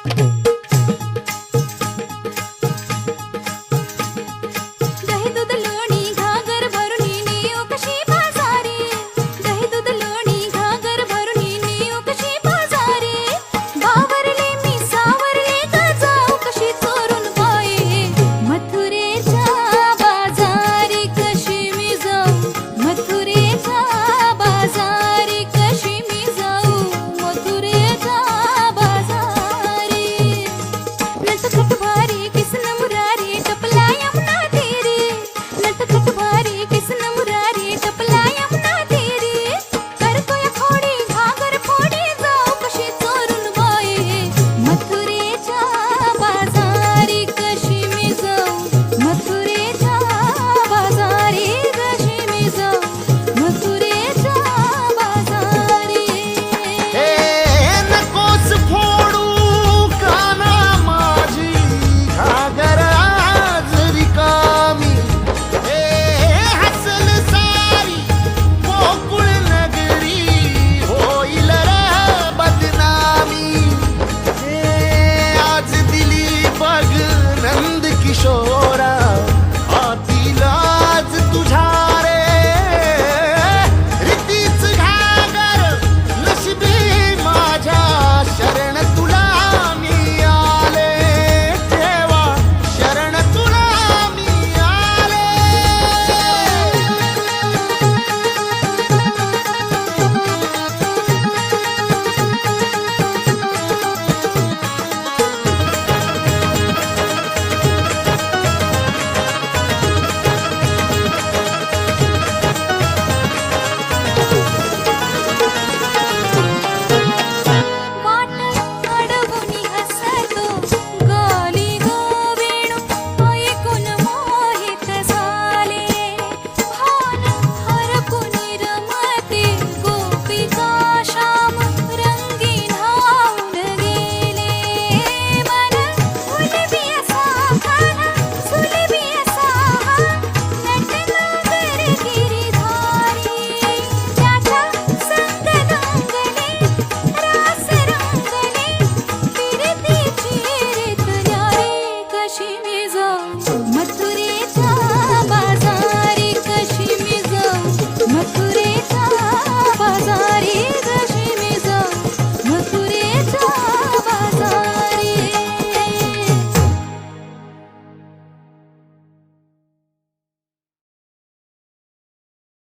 दही दूध लोणी घागर भरून नेऊ कशी बाजारी, दही दूध लोणी घागर भरून नेऊ कशी बाजारी, बावरले मी सावरले ग जाऊ कशी चोरून बाई, मथुरेच्या बाजारी कशी मी जाऊ, मथुरेच्या बाजारी कशी मी जाऊ, मथुरेच्या बाजारी, नटखट भारी किसन मुरारी टपला यमुना तेरी, नटखट भारी किसन मुरारी टपला यमुना तेरी, करतोय खोडी घागर फोडी जाऊ कशी चोरून बाई, मथुरेच्या बाजारी कशी मी जाऊ, मथुरेच्या बाजारी कशी मी जाऊ, मथुरेच्या बाजारी. नकोस फोडू काना माझी घागर आज रिकामी, हसल सारी गोकुळ नगरी होईल रे बदनामी, आज दिली बघ नंद किशोरा